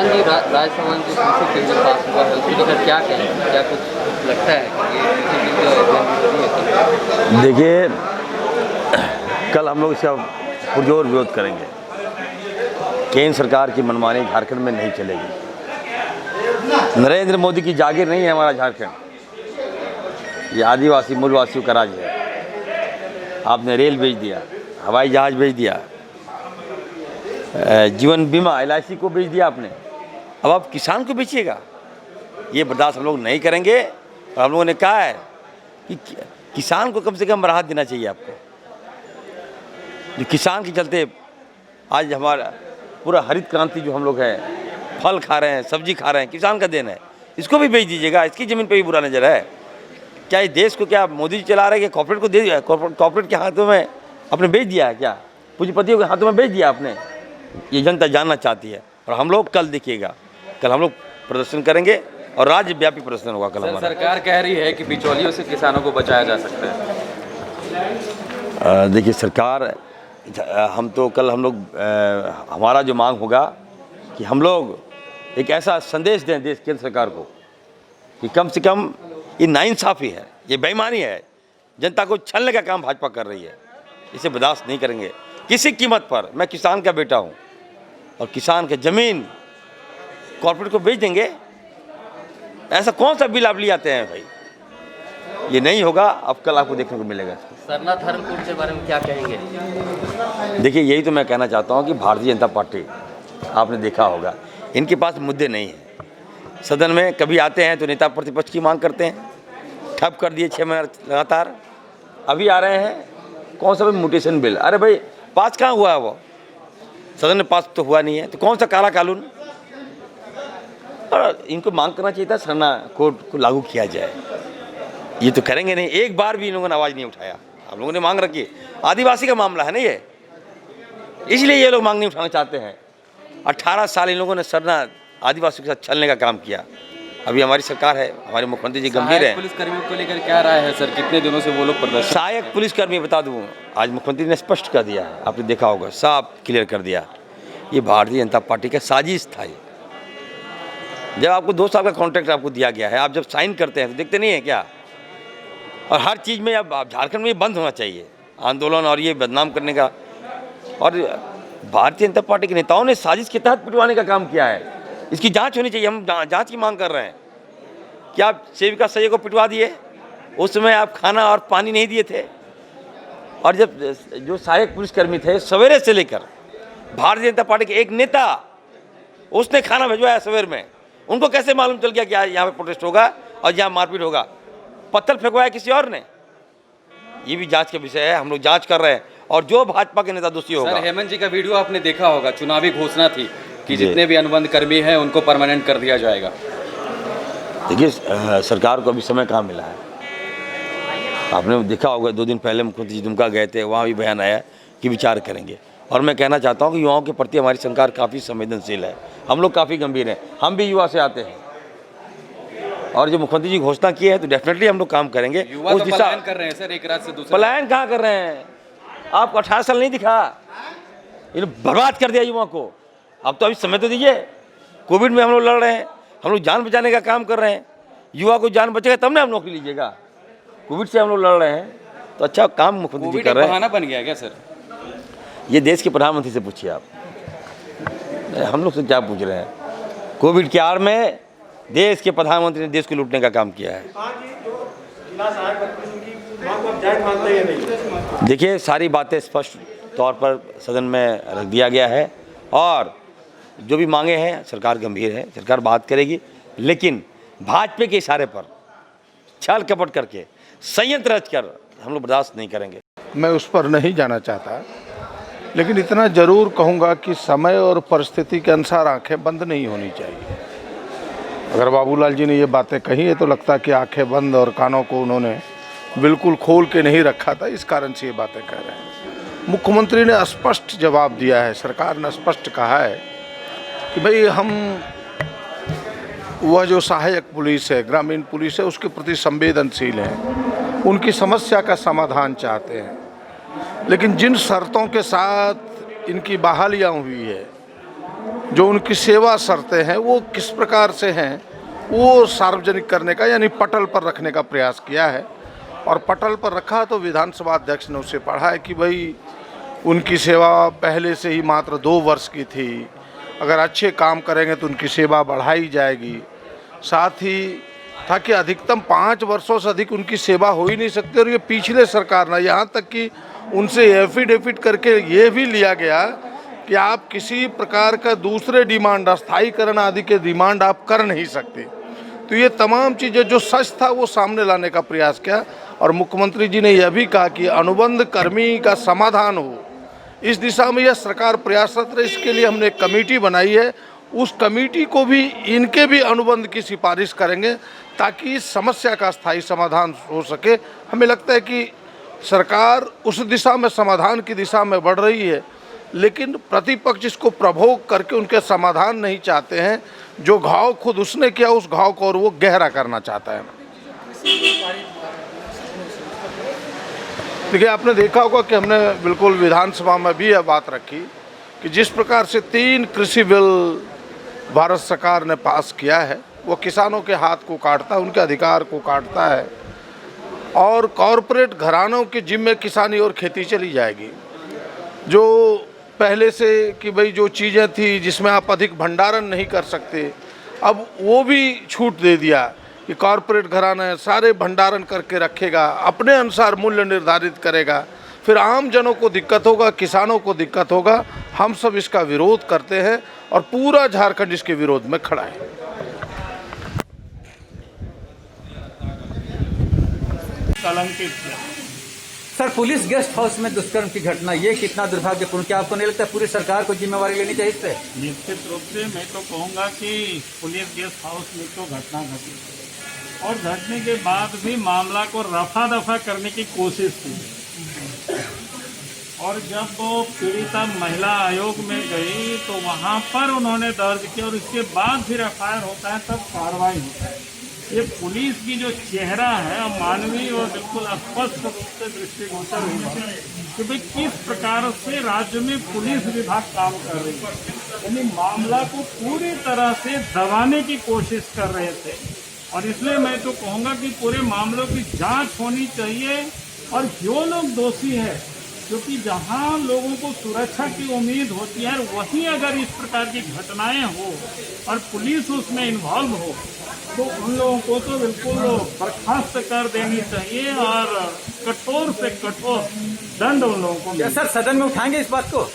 किसान जी राजसमंद जो कृषि बिल पास हुआ है उसको लेकर क्या कहें, क्या कुछ लगता है कि ये कृषि बिल जो है विरोधी है? देखिए, कल हम लोग इसका पुरजोर विरोध करेंगे। केंद्र सरकार की मनमानी झारखंड में नहीं चलेगी। नरेंद्र मोदी की जागीर नहीं है हमारा झारखंड, ये आदिवासी मूलवासियों का राज्य है। आपने रेल भेज दिया, हवाई जहाज़ भेज दिया, जीवन बीमा LIC को बेच दिया आपने, अब आप किसान को बेचिएगा। ये बर्दाश्त हम लोग नहीं करेंगे। और हम लोगों ने कहा है कि किसान को कम से कम राहत देना चाहिए आपको। जो किसान के चलते आज हमारा पूरा हरित क्रांति जो हम लोग है, फल खा रहे हैं, सब्जी खा रहे हैं, किसान का देन है। इसको भी बेच दीजिएगा। इसकी ज़मीन पे भी बुरा नज़र है क्या? इस देश को क्या मोदी जी चला रहे हैं कि कॉर्पोरेट को दे दिया? कॉर्पोरेट के हाथों में आपने बेच दिया है क्या? पूंजीपतियों के हाथों में बेच दिया आपने? ये जनता जानना चाहती है। और हम लोग कल देखिएगा, कल हम लोग प्रदर्शन करेंगे और राज्यव्यापी प्रदर्शन होगा कल हमारा। सरकार कह रही है कि बिचौलियों से किसानों को बचाया जा सकता है। देखिए, सरकार हम तो कल हम लोग हमारा जो मांग होगा कि हम लोग एक ऐसा संदेश दें देश केंद्र सरकार को कि कम से कम ये नाइंसाफ़ी है, ये बेईमानी है, जनता को छलने का काम भाजपा कर रही है। इसे बर्दाश्त नहीं करेंगे किसी कीमत पर। मैं किसान का बेटा हूँ और किसान की ज़मीन कॉर्पोरेट को बेच देंगे? ऐसा कौन सा बिल आप ले आते हैं भाई? ये नहीं होगा। अब कल आपको देखने को मिलेगा। सरना धर्मपुर के बारे में क्या कहेंगे? देखिए, यही तो मैं कहना चाहता हूँ कि भारतीय जनता पार्टी, आपने देखा होगा, इनके पास मुद्दे नहीं हैं। सदन में कभी आते हैं तो नेता प्रतिपक्ष की मांग करते हैं, ठप कर दिए 6 महीने लगातार। अभी आ रहे हैं कौन सा म्यूटेशन बिल? अरे भाई, पास कहाँ हुआ है वो? सदन में पास तो हुआ नहीं है, तो कौन सा काला कानून? और इनको मांग करना चाहिए था सरना कोड को लागू किया जाए। ये तो करेंगे नहीं। एक बार भी इन लोगों ने आवाज़ नहीं उठाया। हम लोगों ने मांग रखी। आदिवासी का मामला है ना ये, इसलिए ये लोग मांग नहीं उठाना चाहते हैं। 18 साल इन लोगों ने सरना आदिवासियों के साथ छलने का काम किया। अभी हमारी सरकार है, हमारे मुख्यमंत्री जी गंभीर हैं। पुलिसकर्मियों को लेकर क्या राय है सर? कितने दिनों से वो लोग प्रदर्शन? सहायक पुलिसकर्मी, बता दूं, आज मुख्यमंत्री ने स्पष्ट कर दिया है, आपने देखा होगा, साफ क्लियर कर दिया, ये भारतीय जनता पार्टी का साजिश था। ये जब आपको 2 साल का कॉन्ट्रैक्ट आपको दिया गया है, आप जब साइन करते हैं तो देखते नहीं है क्या? और हर चीज़ में अब झारखंड में बंद होना चाहिए आंदोलन और ये बदनाम करने का। और भारतीय जनता पार्टी के नेताओं ने साजिश के तहत पिटवाने का काम किया है। इसकी जांच होनी चाहिए। हम जांच की मांग कर रहे हैं कि आप सेविका सैयद को पिटवा दिए, उस समय आप खाना और पानी नहीं दिए थे। और जब जो सहायक पुलिसकर्मी थे, सवेरे से लेकर भारतीय जनता पार्टी के एक नेता, उसने खाना भिजवाया सवेर में, उनको कैसे मालूम चल गया कि यहाँ पे प्रोटेस्ट होगा और यहाँ मारपीट होगा? पत्थर फेंकवाया किसी और ने? ये भी जांच का विषय है। हम लोग जांच कर रहे हैं और जो भाजपा के नेता दोषी होगा। सर, हेमंत जी का वीडियो आपने देखा होगा, चुनावी घोषणा थी कि जितने भी अनुबंध कर्मी हैं उनको परमानेंट कर दिया जाएगा। देखिए, सरकार को अभी समय कहाँ मिला है। आपने देखा होगा 2 दिन पहले मुख्यमंत्री जी दुमका गए थे, वहाँ भी बयान आया कि विचार करेंगे। और मैं कहना चाहता हूँ कि युवाओं के प्रति हमारी सरकार काफ़ी संवेदनशील है। हम लोग काफ़ी गंभीर हैं। हम भी युवा से आते हैं और जो मुख्यमंत्री जी घोषणा की है तो डेफिनेटली हम लोग काम करेंगे। उस दिशा पलायन कर रहे हैं सर, एक राज्य से दूसरे। पलायन कहाँ कर रहे हैं? आपको 18 साल नहीं दिखा? इन्हें बर्बाद कर दिया युवा को। अब तो अभी समय तो दीजिए। कोविड में हम लोग लड़ रहे हैं, हम लोग जान बचाने का काम कर रहे हैं। युवा को जान बचेगा तब ना हम नौकरी लीजिएगा। कोविड से हम लोग लड़ रहे हैं तो अच्छा काम मुख्यमंत्री जी कर रहे हैं। बहाना बन गया क्या सर? ये देश के प्रधानमंत्री से पूछिए आप, हम लोग से क्या पूछ रहे हैं? कोविड के आड़ में देश के प्रधानमंत्री ने देश को लूटने का काम किया है। देखिए, सारी बातें स्पष्ट तौर पर सदन में रख दिया गया है और जो भी मांगे हैं सरकार गंभीर है, सरकार बात करेगी। लेकिन भाजपा के इशारे पर छल कपट करके, संयंत्र रचकर हम लोग बर्दाश्त नहीं करेंगे। मैं उस पर नहीं जाना चाहता, लेकिन इतना ज़रूर कहूँगा कि समय और परिस्थिति के अनुसार आंखें बंद नहीं होनी चाहिए। अगर बाबूलाल जी ने ये बातें कही है तो लगता है कि आंखें बंद और कानों को उन्होंने बिल्कुल खोल के नहीं रखा था, इस कारण से ये बातें कह रहे हैं। मुख्यमंत्री ने स्पष्ट जवाब दिया है, सरकार ने स्पष्ट कहा है कि भाई हम वह जो सहायक पुलिस है, ग्रामीण पुलिस है, उसके प्रति संवेदनशील हैं, उनकी समस्या का समाधान चाहते हैं। लेकिन जिन शर्तों के साथ इनकी बहालियाँ हुई है, जो उनकी सेवा शर्तें हैं वो किस प्रकार से हैं वो सार्वजनिक करने का यानी पटल पर रखने का प्रयास किया है। और पटल पर रखा तो विधानसभा अध्यक्ष ने उसे पढ़ा है कि भाई उनकी सेवा पहले से ही मात्र 2 वर्ष की थी, अगर अच्छे काम करेंगे तो उनकी सेवा बढ़ाई जाएगी। साथ ही था कि अधिकतम 5 वर्षों से अधिक उनकी सेवा हो ही नहीं सकती। और ये पिछले सरकार ने यहाँ तक कि उनसे एफिडेविट करके ये भी लिया गया कि आप किसी प्रकार का दूसरे डिमांड, अस्थायीकरण आदि के डिमांड आप कर नहीं सकते। तो ये तमाम चीज़ें जो सच था वो सामने लाने का प्रयास किया। और मुख्यमंत्री जी ने यह भी कहा कि अनुबंध कर्मी का समाधान हो, इस दिशा में यह सरकार प्रयासरत है। इसके लिए हमने एक कमेटी बनाई है, उस कमेटी को भी इनके भी अनुबंध की सिफारिश करेंगे ताकि इस समस्या का स्थायी समाधान हो सके। हमें लगता है कि सरकार उस दिशा में, समाधान की दिशा में बढ़ रही है, लेकिन प्रतिपक्ष इसको प्रभोग करके उनके समाधान नहीं चाहते हैं। जो घाव खुद उसने किया उस घाव को और वो गहरा करना चाहता है। देखिए, आपने देखा होगा कि हमने बिल्कुल विधानसभा में भी यह बात रखी कि जिस प्रकार से 3 कृषि बिल भारत सरकार ने पास किया है वो किसानों के हाथ को काटता है, उनके अधिकार को काटता है और कॉरपोरेट घरानों के जिम्मे किसानी और खेती चली जाएगी। जो पहले से कि भाई जो चीज़ें थी जिसमें आप अधिक भंडारण नहीं कर सकते, अब वो भी छूट दे दिया कि कॉरपोरेट घराना सारे भंडारण करके रखेगा, अपने अनुसार मूल्य निर्धारित करेगा। फिर आम जनों को दिक्कत होगा, किसानों को दिक्कत होगा। हम सब इसका विरोध करते हैं और पूरा झारखंड इसके विरोध में खड़ा है। कलंकित किया। सर, पुलिस गेस्ट हाउस में दुष्कर्म की घटना, ये कितना दुर्भाग्यपूर्ण, क्या आपको नहीं लगता पूरी सरकार को जिम्मेवारी लेनी चाहिए इस पे? निश्चित रूप से मैं तो कहूँगा कि पुलिस गेस्ट हाउस में तो घटना घटी और घटने के बाद भी मामला को रफा दफा करने की कोशिश की। और जब वो पीड़िता महिला आयोग में गई तो वहाँ पर उन्होंने दर्ज किया और इसके बाद फिर एफआईआर होता है, तब कार्रवाई होता है। ये पुलिस की जो चेहरा है मानवीय और बिल्कुल स्पष्ट रूप से दृष्टिगोचर हुआ कि भाई किस प्रकार से राज्य में पुलिस विभाग काम कर रही है। यानी मामला को पूरी तरह से दबाने की कोशिश कर रहे थे। और इसलिए मैं तो कहूँगा कि पूरे मामलों की जांच होनी चाहिए और जो लोग दोषी है, क्योंकि जहाँ लोगों को सुरक्षा की उम्मीद होती है वहीं अगर इस प्रकार की घटनाएं हो और पुलिस उसमें इन्वॉल्व हो तो उन लोगों को तो बिल्कुल बर्खास्त कर देनी चाहिए और कठोर से कठोर दंड उन लोगों को। क्या सर सदन में उठाएंगे इस बात को?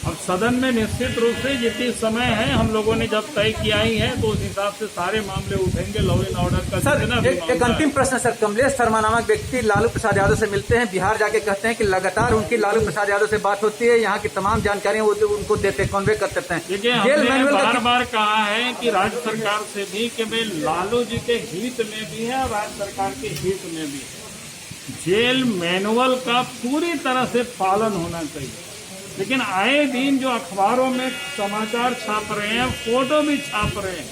अब सदन में निश्चित रूप से जितनी समय है हम लोगों ने जब तय किया ही है तो उस हिसाब से सारे मामले उठेंगे। लॉ एंड ऑर्डर का सर एक अंतिम प्रश्न सर, कमलेश शर्मा नामक व्यक्ति लालू प्रसाद यादव से मिलते हैं, बिहार जाके कहते हैं कि लगातार उनकी लालू प्रसाद यादव से बात होती है, यहाँ की तमाम जानकारियां वो उनको देते, कन्वे करते हैं। देखिए, हमने बार बार कहा है कि राज्य सरकार से भी कि भाई लालू जी के हित में भी है और राज्य सरकार के हित में भी है। जेल मैनुअल का पूरी तरह से पालन होना चाहिए। लेकिन आए दिन जो अखबारों में समाचार छाप रहे हैं, फोटो भी छाप रहे हैं,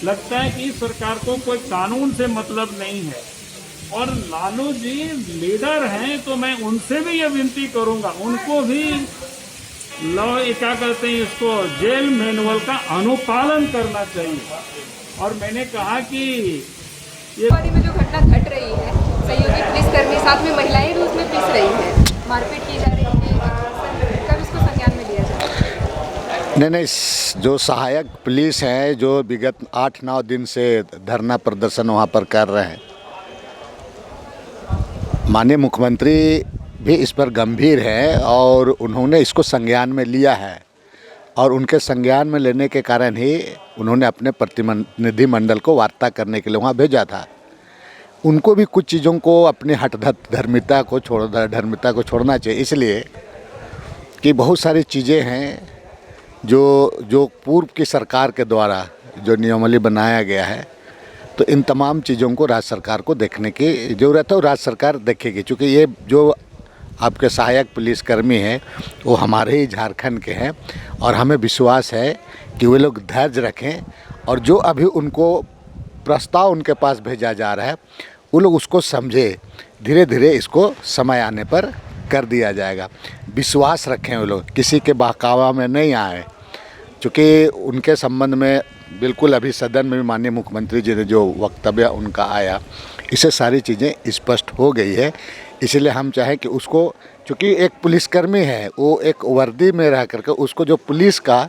लगता है कि सरकार को कोई कानून से मतलब नहीं है। और लालू जी लीडर हैं तो मैं उनसे भी ये विनती करूंगा, उनको भी लॉ क्या कहते हैं इसको, जेल मैनुअल का अनुपालन करना चाहिए। और मैंने कहा कि ये में जो घटना घट रही है, सहयोगी पुलिसकर्मी साथ में महिलाएं भी उसमें पिस रही हैं, मारपीट की जा रही है, कब इसको संज्ञान में लिया जाए? नहीं, जो सहायक पुलिस हैं जो विगत 8-9 दिन से धरना प्रदर्शन वहाँ पर कर रहे हैं, माननीय मुख्यमंत्री भी इस पर गंभीर हैं और उन्होंने इसको संज्ञान में लिया है। और उनके संज्ञान में लेने के कारण ही उन्होंने अपने प्रतिनिधि मंडल को वार्ता करने के लिए वहाँ भेजा था। उनको भी कुछ चीज़ों को अपनी धर्मिता को छोड़ना चाहिए, इसलिए कि बहुत सारी चीज़ें हैं जो पूर्व की सरकार के द्वारा जो नियमावली बनाया गया है, तो इन तमाम चीज़ों को राज्य सरकार को देखने की ज़रूरत है और राज्य सरकार देखेगी। चूँकि ये जो आपके सहायक पुलिसकर्मी हैं वो हमारे ही झारखंड के हैं और हमें विश्वास है कि वे लोग धैर्य रखें और जो अभी उनको प्रस्ताव उनके पास भेजा जा रहा है वो लोग उसको समझे। धीरे धीरे इसको समय आने पर कर दिया जाएगा। विश्वास रखें वो लोग, किसी के बहकावा में नहीं आए। चूँकि उनके संबंध में बिल्कुल अभी सदन में भी माननीय मुख्यमंत्री जी ने जो वक्तव्य उनका आया, इससे सारी चीज़ें स्पष्ट हो गई है। इसलिए हम चाहें कि उसको, चूँकि एक पुलिसकर्मी है, वो एक वर्दी में रह करके उसको जो पुलिस का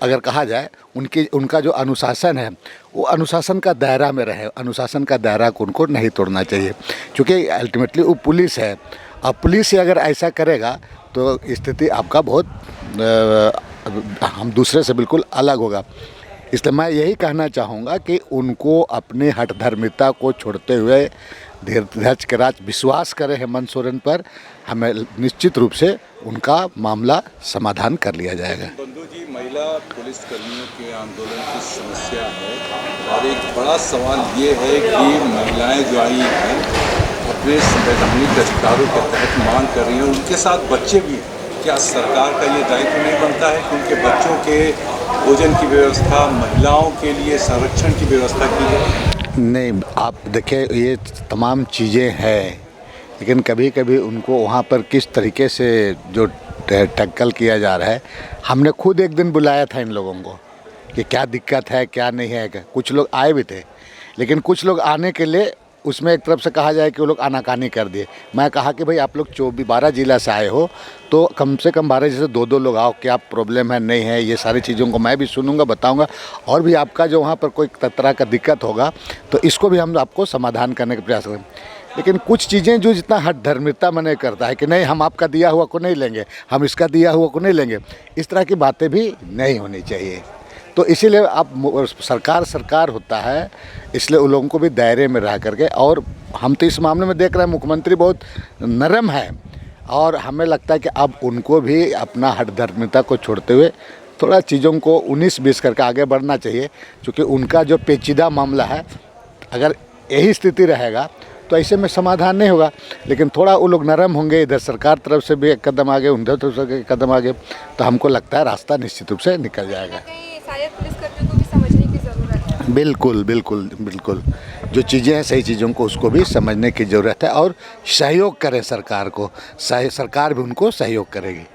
अगर कहा जाए उनका जो अनुशासन है वो अनुशासन का दायरा में रहे, अनुशासन का दायरा को उनको नहीं तोड़ना चाहिए, क्योंकि अल्टीमेटली वो पुलिस है। अब पुलिस से अगर ऐसा करेगा तो स्थिति आपका बहुत हम दूसरे से बिल्कुल अलग होगा। इसलिए मैं यही कहना चाहूँगा कि उनको अपने हठधर्मिता को छोड़ते हुए धीरज के राज विश्वास करें हेमंत सोरेन पर, हमें निश्चित रूप से उनका मामला समाधान कर लिया जाएगा। बंधु जी, महिला पुलिस कर्मियों के आंदोलन की समस्या है और एक बड़ा सवाल ये है कि महिलाएं जो आई हैं अपने संवैधानिक अधिकारों के तहत मांग कर रही हैं, उनके साथ बच्चे भी हैं। क्या सरकार का ये दायित्व नहीं बनता है कि उनके बच्चों के भोजन की व्यवस्था, महिलाओं के लिए संरक्षण की व्यवस्था की जाए? नहीं, आप देखिए ये तमाम चीज़ें हैं, लेकिन कभी कभी उनको वहाँ पर किस तरीके से जो टैकल किया जा रहा है, हमने खुद एक दिन बुलाया था इन लोगों को कि क्या दिक्कत है क्या नहीं है। कुछ लोग आए भी थे, लेकिन कुछ लोग आने के लिए उसमें एक तरफ से कहा जाए कि वो लोग आनाकानी कर दिए। मैं कहा कि भाई आप लोग 12 जिला से आए हो तो कम से कम 12 जैसे 2-2 लोग आओ, क्या प्रॉब्लम है नहीं है, ये सारी चीज़ों को मैं भी सुनूंगा, बताऊंगा, और भी आपका जो वहाँ पर कोई तरह का दिक्कत होगा तो इसको भी हम आपको समाधान करने का प्रयास करें। लेकिन कुछ चीज़ें जो जितना हठधर्मिता मने करता है कि नहीं हम आपका दिया हुआ को नहीं लेंगे, हम इसका दिया हुआ को नहीं लेंगे, इस तरह की बातें भी नहीं होनी चाहिए। तो इसीलिए आप सरकार होता है, इसलिए उन लोगों को भी दायरे में रह करके, और हम तो इस मामले में देख रहे हैं मुख्यमंत्री बहुत नरम है, और हमें लगता है कि अब उनको भी अपना हठधर्मिता को छोड़ते हुए थोड़ा चीज़ों को 19-20 करके आगे बढ़ना चाहिए, क्योंकि उनका जो पेचीदा मामला है, अगर यही स्थिति रहेगा तो ऐसे में समाधान नहीं होगा। लेकिन थोड़ा वो लोग नरम होंगे, इधर सरकार तरफ से भी एक कदम आगे, उधर तरफ से एक कदम आगे, तो हमको लगता है रास्ता निश्चित रूप से निकल जाएगा। शायद पुलिसकर्मियों को भी समझने की ज़रूरत है। बिल्कुल बिल्कुल बिल्कुल, जो चीज़ें हैं सही चीज़ों को उसको भी समझने की ज़रूरत है, और सहयोग करें सरकार को, सरकार भी उनको सहयोग करेगी।